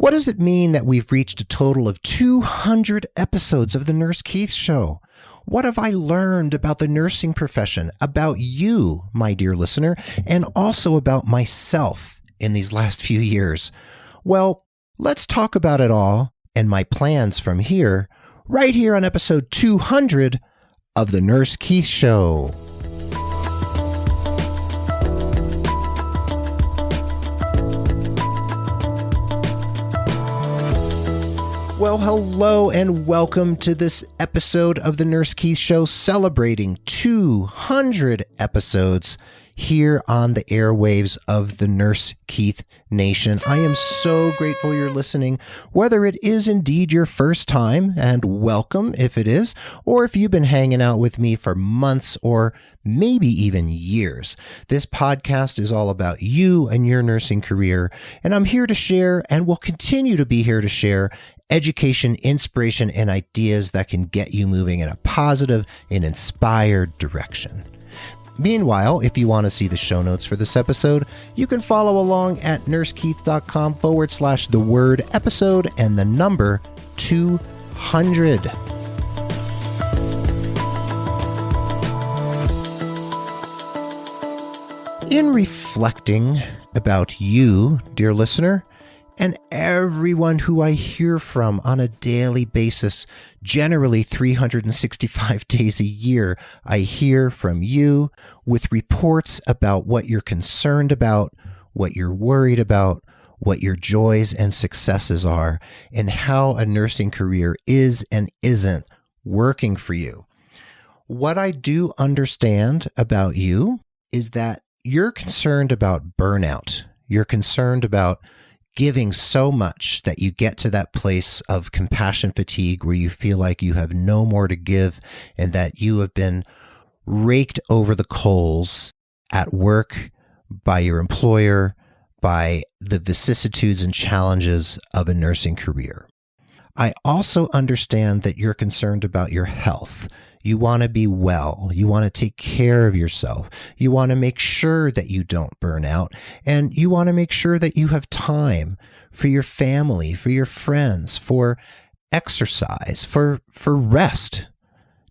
What does it mean that we've reached a total of 200 episodes of The Nurse Keith Show? What have I learned about the nursing profession, about you, my dear listener, and also about myself in these last few years? Well, let's talk about it all and my plans from here, right here on episode 200 of The Nurse Keith Show. Well, hello and welcome to this episode of The Nurse Keith Show, celebrating 200 episodes here on the airwaves of the Nurse Keith Nation. I am so grateful you're listening, whether it is indeed your first time, and welcome if it is, or if you've been hanging out with me for months or maybe even years. This podcast is all about you and your nursing career, and I'm here to share and will continue to be here to share education, inspiration, and ideas that can get you moving in a positive and inspired direction. Meanwhile, if you want to see the show notes for this episode, you can follow along at nursekeith.com/the word episode and the number 200. In reflecting about you, dear listener, and everyone who I hear from on a daily basis, generally 365 days a year, I hear from you with reports about what you're concerned about, what you're worried about, what your joys and successes are, and how a nursing career is and isn't working for you. What I do understand about you is that you're concerned about burnout. You're concerned about giving so much that you get to that place of compassion fatigue where you feel like you have no more to give and that you have been raked over the coals at work by your employer, by the vicissitudes and challenges of a nursing career. I also understand that you're concerned about your health. You want to be well. You want to take care of yourself. You want to make sure that you don't burn out. And you want to make sure that you have time for your family, for your friends, for exercise, for rest.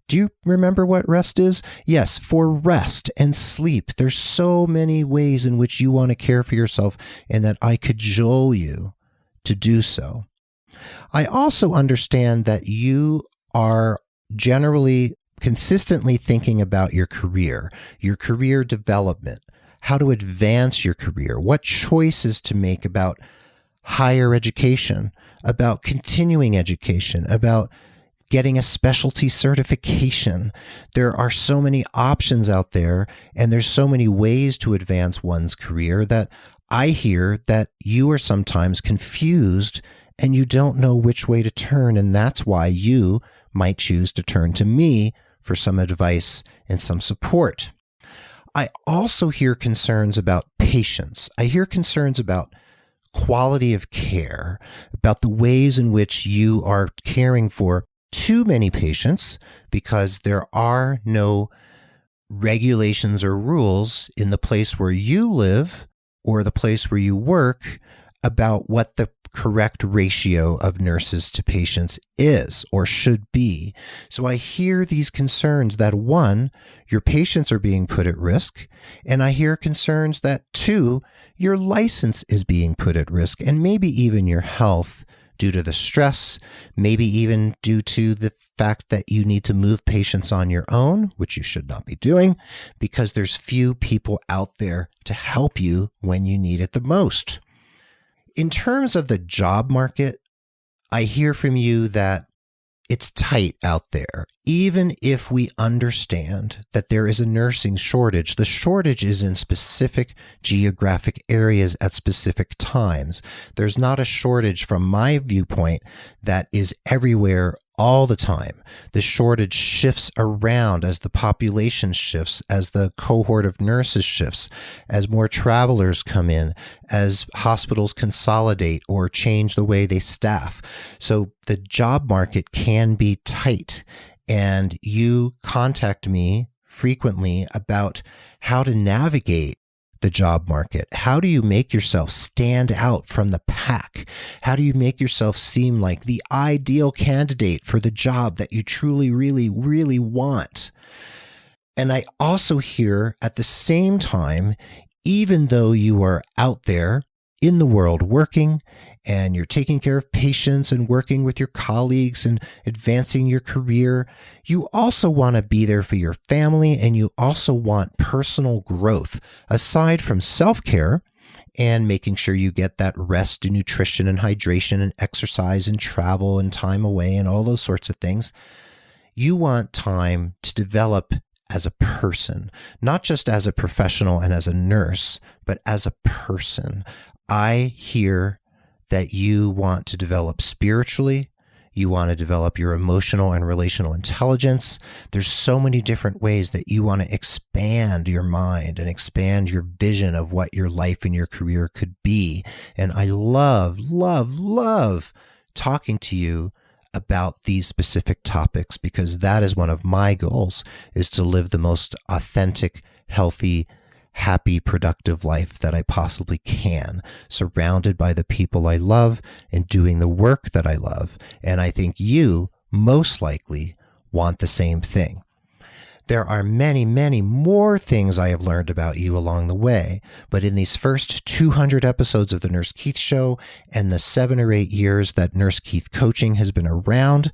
Do you remember what rest is? Yes, for rest and sleep. There's so many ways in which you want to care for yourself and that I cajole you to do so. I also understand that you are generally consistently thinking about your career development, how to advance your career, what choices to make about higher education, about continuing education, about getting a specialty certification. There are so many options out there, and there's so many ways to advance one's career that I hear that you are sometimes confused and you don't know which way to turn, and that's why you might choose to turn to me for some advice and some support. I also hear concerns about patients. I hear concerns about quality of care, about the ways in which you are caring for too many patients because there are no regulations or rules in the place where you live or the place where you work about what the correct ratio of nurses to patients is or should be. So I hear these concerns that, one, your patients are being put at risk, and I hear concerns that, two, your license is being put at risk, and maybe even your health due to the stress, maybe even due to the fact that you need to move patients on your own, which you should not be doing, because there's few people out there to help you when you need it the most. In terms of the job market, I hear from you that it's tight out there. Even if we understand that there is a nursing shortage, the shortage is in specific geographic areas at specific times. There's not a shortage from my viewpoint that is everywhere all the time. The shortage shifts around as the population shifts, as the cohort of nurses shifts, as more travelers come in, as hospitals consolidate or change the way they staff. So the job market can be tight, and you contact me frequently about how to navigate the job market? How do you make yourself stand out from the pack? How do you make yourself seem like the ideal candidate for the job that you truly, really, really want? And I also hear at the same time, even though you are out there in the world working and you're taking care of patients and working with your colleagues and advancing your career, you also want to be there for your family, and you also want personal growth. Aside from self-care and making sure you get that rest and nutrition and hydration and exercise and travel and time away and all those sorts of things, you want time to develop as a person, not just as a professional and as a nurse, but as a person. I hear that you want to develop spiritually. You want to develop your emotional and relational intelligence. There's so many different ways that you want to expand your mind and expand your vision of what your life and your career could be. And I love, love, love talking to you about these specific topics, because that is one of my goals, is to live the most authentic, healthy, happy, productive life that I possibly can, surrounded by the people I love and doing the work that I love. And I think you most likely want the same thing. There are many, many more things I have learned about you along the way, but in these first 200 episodes of the Nurse Keith Show and the 7 or 8 years that Nurse Keith Coaching has been around,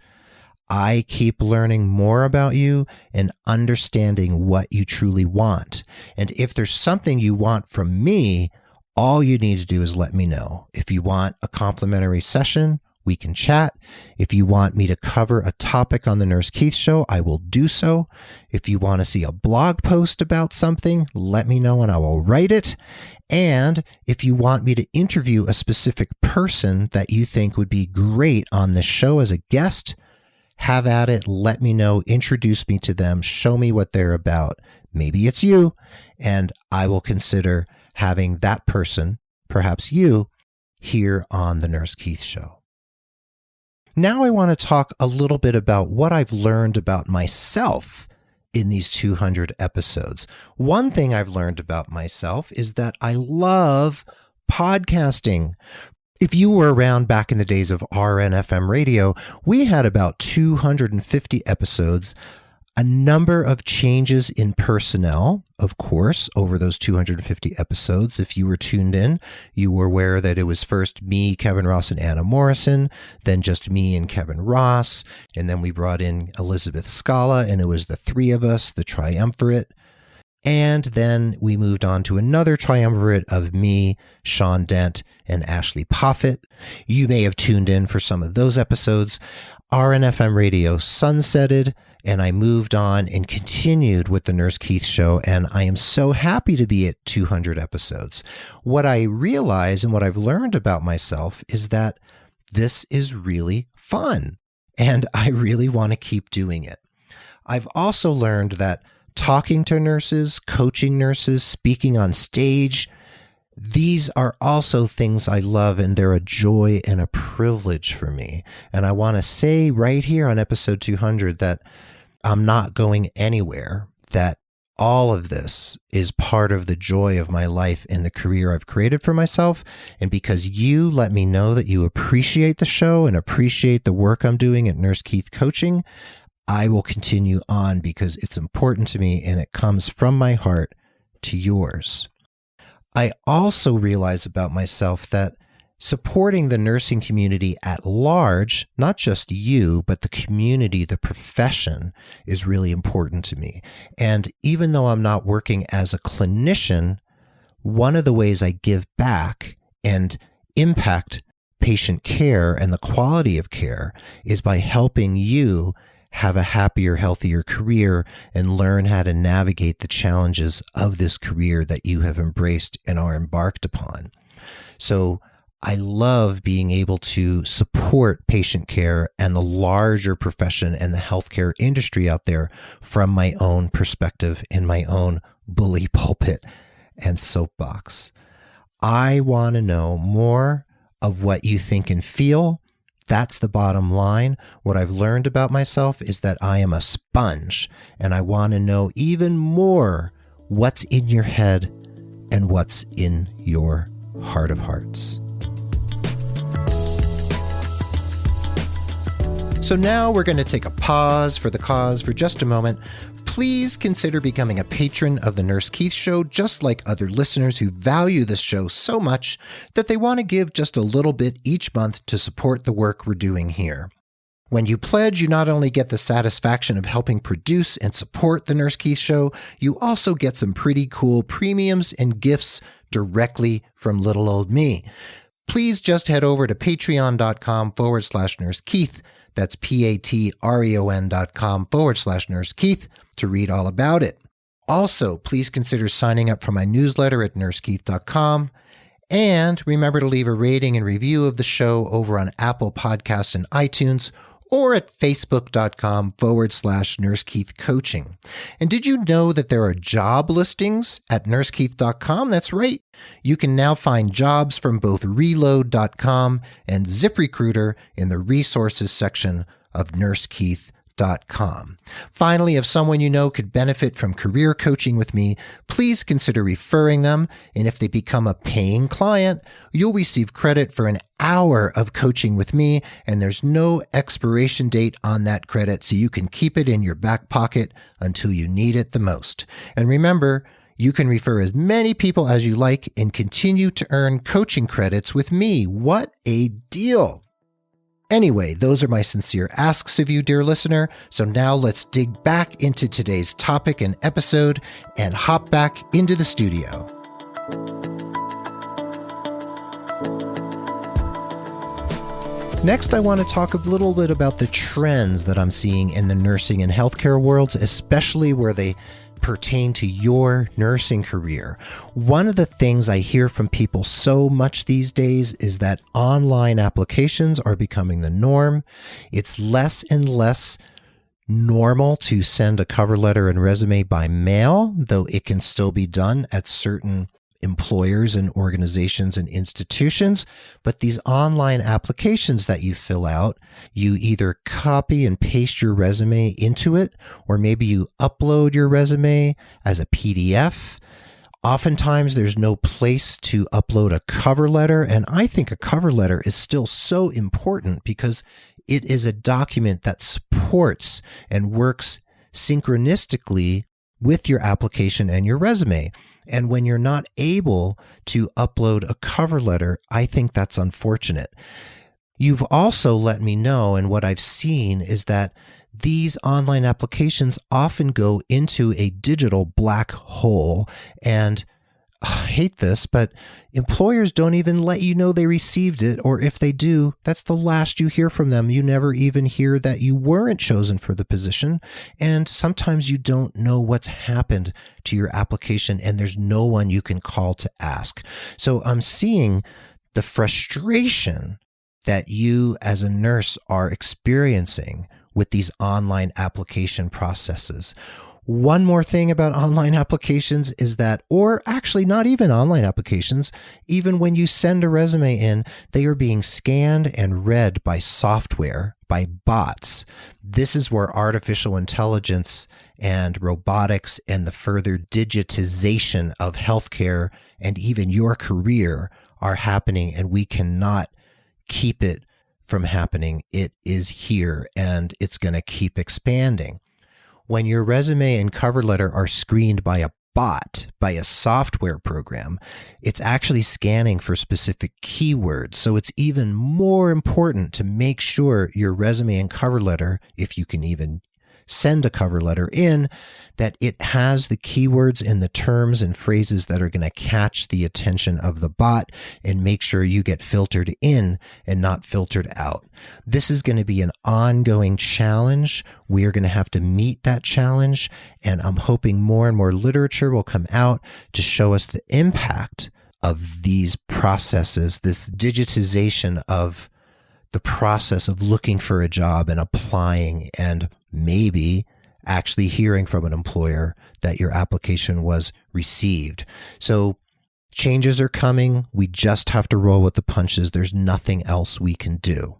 I keep learning more about you and understanding what you truly want. And if there's something you want from me, all you need to do is let me know. If you want a complimentary session, we can chat. If you want me to cover a topic on the Nurse Keith Show, I will do so. If you want to see a blog post about something, let me know and I will write it. And if you want me to interview a specific person that you think would be great on this show as a guest, have at it. Let me know. Introduce me to them. Show me what they're about. Maybe it's you, and I will consider having that person, perhaps you, here on the Nurse Keith Show. Now I want to talk a little bit about what I've learned about myself in these 200 episodes. One thing I've learned about myself is that I love podcasting. If you were around back in the days of RNFM radio, we had about 250 episodes, a number of changes in personnel, of course, over those 250 episodes. If you were tuned in, you were aware that it was first me, Kevin Ross, and Anna Morrison, then just me and Kevin Ross, and then we brought in Elizabeth Scala, and it was the three of us, the triumvirate. And then we moved on to another triumvirate of me, Sean Dent, and Ashley Poffit. You may have tuned in for some of those episodes. RNFM radio sunsetted, and I moved on and continued with the Nurse Keith Show, and I am so happy to be at 200 episodes. What I realize and what I've learned about myself is that this is really fun, and I really want to keep doing it. I've also learned that talking to nurses, coaching nurses, speaking on stage, these are also things I love, and they're a joy and a privilege for me. And I want to say right here on episode 200 that I'm not going anywhere, that all of this is part of the joy of my life and the career I've created for myself. And because you let me know that you appreciate the show and appreciate the work I'm doing at Nurse Keith Coaching, I will continue on because it's important to me and it comes from my heart to yours. I also realize about myself that supporting the nursing community at large, not just you, but the community, the profession, is really important to me. And even though I'm not working as a clinician, one of the ways I give back and impact patient care and the quality of care is by helping you have a happier, healthier career and learn how to navigate the challenges of this career that you have embraced and are embarked upon. So I love being able to support patient care and the larger profession and the healthcare industry out there from my own perspective in my own bully pulpit and soapbox. I want to know more of what you think and feel. That's the bottom line. What I've learned about myself is that I am a sponge, and I want to know even more what's in your head and what's in your heart of hearts. So now we're going to take a pause for the cause for just a moment. Please consider becoming a patron of the Nurse Keith Show, just like other listeners who value this show so much that they want to give just a little bit each month to support the work we're doing here. When you pledge, you not only get the satisfaction of helping produce and support the Nurse Keith Show, you also get some pretty cool premiums and gifts directly from little old me. Please just head over to patreon.com/Nurse Keith. That's patreon.com/Nurse Keith to read all about it. Also, please consider signing up for my newsletter at nursekeith.com. And remember to leave a rating and review of the show over on Apple Podcasts and iTunes, or at facebook.com/Nurse Keith Coaching. And did you know that there are job listings at nursekeith.com? That's right. You can now find jobs from both reload.com and ZipRecruiter in the resources section of nursekeith.com. Finally, if someone you know could benefit from career coaching with me, please consider referring them. And if they become a paying client, you'll receive credit for an hour of coaching with me, and there's no expiration date on that credit, so you can keep it in your back pocket until you need it the most. And remember, you can refer as many people as you like and continue to earn coaching credits with me. What a deal! Anyway, those are my sincere asks of you, dear listener. So now let's dig back into today's topic and episode and hop back into the studio. Next, I want to talk a little bit about the trends that I'm seeing in the nursing and healthcare worlds, especially where they pertain to your nursing career. One of the things I hear from people so much these days is that online applications are becoming the norm. It's less and less normal to send a cover letter and resume by mail, though it can still be done at certain employers and organizations and institutions. But these online applications that you fill out, you either copy and paste your resume into it, or maybe you upload your resume as a PDF. Oftentimes there's no place to upload a cover letter. And I think a cover letter is still so important because it is a document that supports and works synchronistically with your application and your resume. And when you're not able to upload a cover letter, I think that's unfortunate. You've also let me know, and what I've seen is that these online applications often go into a digital black hole. And I hate this, but employers don't even let you know they received it, or if they do, that's the last you hear from them. You never even hear that you weren't chosen for the position, and sometimes you don't know what's happened to your application, and there's no one you can call to ask. So I'm seeing the frustration that you as a nurse are experiencing with these online application processes. One more thing about online applications is that, or actually not even online applications, even when you send a resume in, they are being scanned and read by software, by bots. This is where artificial intelligence and robotics and the further digitization of healthcare and even your career are happening, and we cannot keep it from happening. It is here, and it's going to keep expanding. When your resume and cover letter are screened by a bot, by a software program, it's actually scanning for specific keywords. So it's even more important to make sure your resume and cover letter, if you can even send a cover letter in, that it has the keywords and the terms and phrases that are going to catch the attention of the bot and make sure you get filtered in and not filtered out. This is going to be an ongoing challenge. We are going to have to meet that challenge, and I'm hoping more and more literature will come out to show us the impact of these processes, this digitization of the process of looking for a job and applying, and maybe actually hearing from an employer that your application was received. So changes are coming. We just have to roll with the punches. There's nothing else we can do.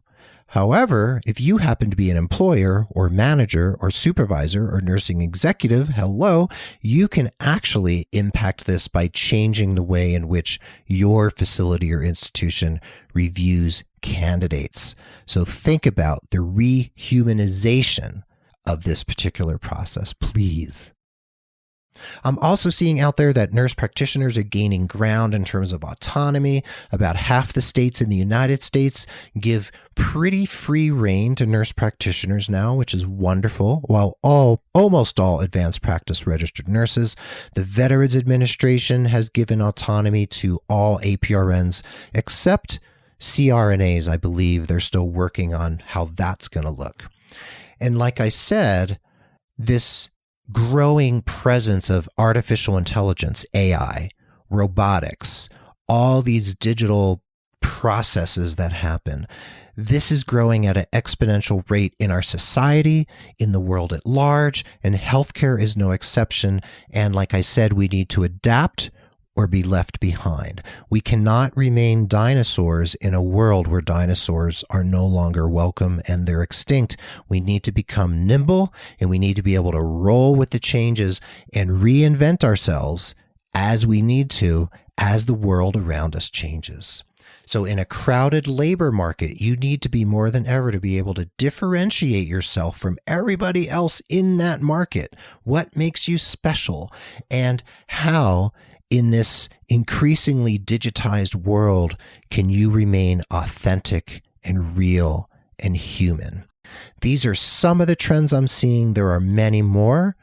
However, if you happen to be an employer or manager or supervisor or nursing executive, hello, you can actually impact this by changing the way in which your facility or institution reviews candidates. So think about the rehumanization of this particular process, please. I'm also seeing out there that nurse practitioners are gaining ground in terms of autonomy. About half the states in the United States give pretty free rein to nurse practitioners now, which is wonderful, while almost all advanced practice registered nurses. The Veterans Administration has given autonomy to all APRNs except CRNAs. I believe they're still working on how that's going to look. And like I said, this growing presence of artificial intelligence, AI, robotics, all these digital processes that happen, this is growing at an exponential rate in our society, in the world at large, and healthcare is no exception. And like I said, we need to adapt or be left behind. We cannot remain dinosaurs in a world where dinosaurs are no longer welcome and they're extinct. We need to become nimble, and we need to be able to roll with the changes and reinvent ourselves as we need to, as the world around us changes. So in a crowded labor market, you need to be more than ever to be able to differentiate yourself from everybody else in that market. What makes you special, and how in this increasingly digitized world can you remain authentic and real and human? These are some of the trends I'm seeing. There are many more.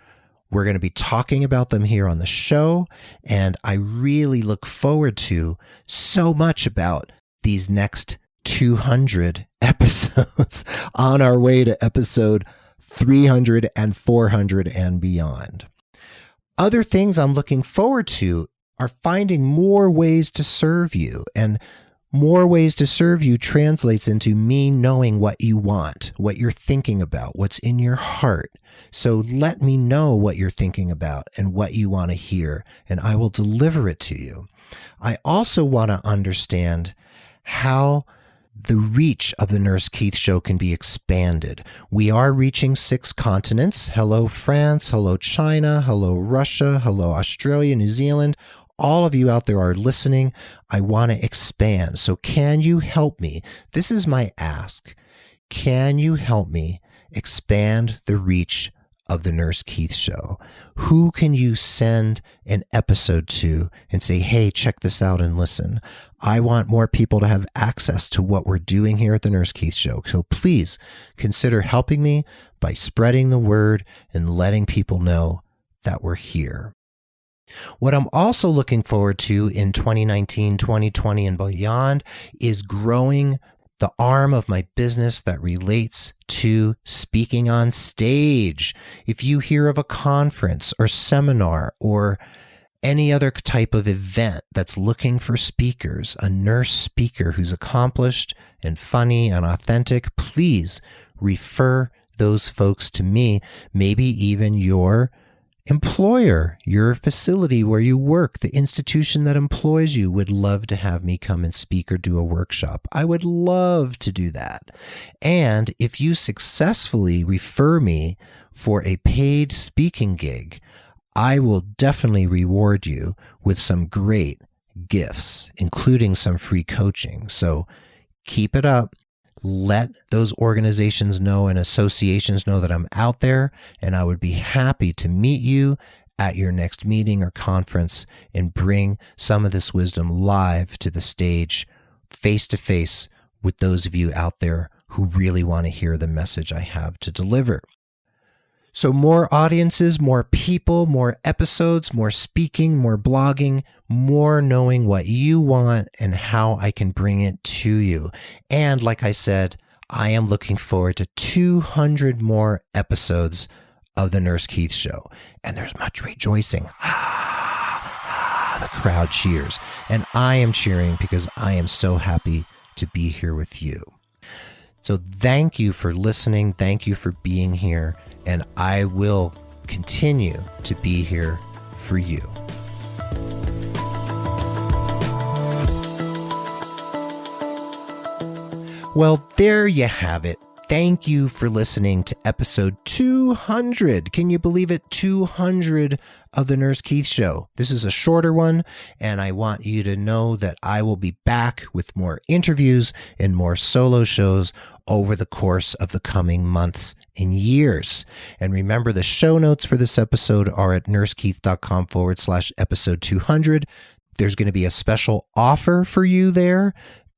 We're going to be talking about them here on the show, and I really look forward to so much about these next 200 episodes on our way to episode 300 and 400 and beyond. Other things I'm looking forward to are finding more ways to serve you, and more ways to serve you translates into me knowing what you want, what you're thinking about, what's in your heart. So let me know what you're thinking about and what you want to hear, and I will deliver it to you. I also want to understand how the reach of the Nurse Keith Show can be expanded. We are reaching 6 continents. Hello, France. Hello, China. Hello, Russia. Hello, Australia, New Zealand. All of you out there are listening. I want to expand. So can you help me? This is my ask. Can you help me expand the reach of the Nurse Keith Show? Who can you send an episode to and say, hey, check this out and listen? I want more people to have access to what we're doing here at the Nurse Keith Show. So please consider helping me by spreading the word and letting people know that we're here. What I'm also looking forward to in 2019, 2020, and beyond is growing the arm of my business that relates to speaking on stage. If you hear of a conference or seminar or any other type of event that's looking for speakers, a nurse speaker who's accomplished and funny and authentic, please refer those folks to me, maybe even your employer, your facility where you work, the institution that employs you would love to have me come and speak or do a workshop. I would love to do that. And if you successfully refer me for a paid speaking gig, I will definitely reward you with some great gifts, including some free coaching. So keep it up. Let those organizations know and associations know that I'm out there, and I would be happy to meet you at your next meeting or conference and bring some of this wisdom live to the stage, face to face with those of you out there who really want to hear the message I have to deliver. So more audiences, more people, more episodes, more speaking, more blogging, more knowing what you want and how I can bring it to you. And like I said, I am looking forward to 200 more episodes of the Nurse Keith Show. And there's much rejoicing. The crowd cheers. And I am cheering because I am so happy to be here with you. So thank you for listening. Thank you for being here. And I will continue to be here for you. Well, there you have it. Thank you for listening to episode 200. Can you believe it? 200 of the Nurse Keith Show. This is a shorter one, and I want you to know that I will be back with more interviews and more solo shows over the course of the coming months and years. And remember, the show notes for this episode are at nursekeith.com/episode 200. There's going to be a special offer for you there.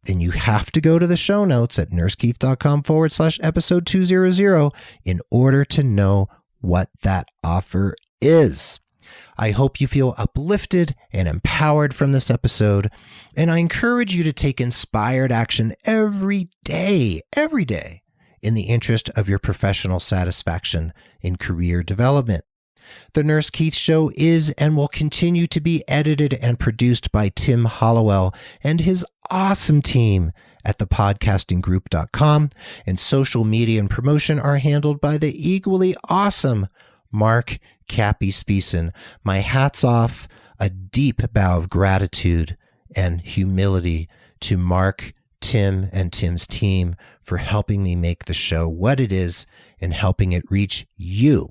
And you have to go to the show notes at nursekeith.com/episode 200 in order to know what that offer is. I hope you feel uplifted and empowered from this episode, and I encourage you to take inspired action every day, in the interest of your professional satisfaction and career development. The Nurse Keith Show is and will continue to be edited and produced by Tim Hollowell and his awesome team at thepodcastinggroup.com, and social media and promotion are handled by the equally awesome Mark Cappy Speeson. My hat's off, a deep bow of gratitude and humility to Mark, Tim, and Tim's team for helping me make the show what it is and helping it reach you.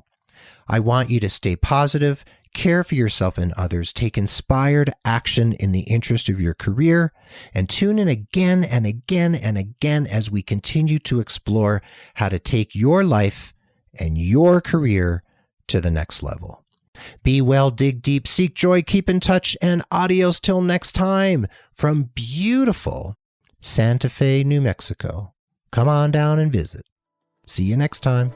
I want you to stay positive, care for yourself and others, take inspired action in the interest of your career, and tune in again and again and again as we continue to explore how to take your life and your career to the next level. Be well, dig deep, seek joy, keep in touch, and adios till next time from beautiful Santa Fe, New Mexico. Come on down and visit. See you next time.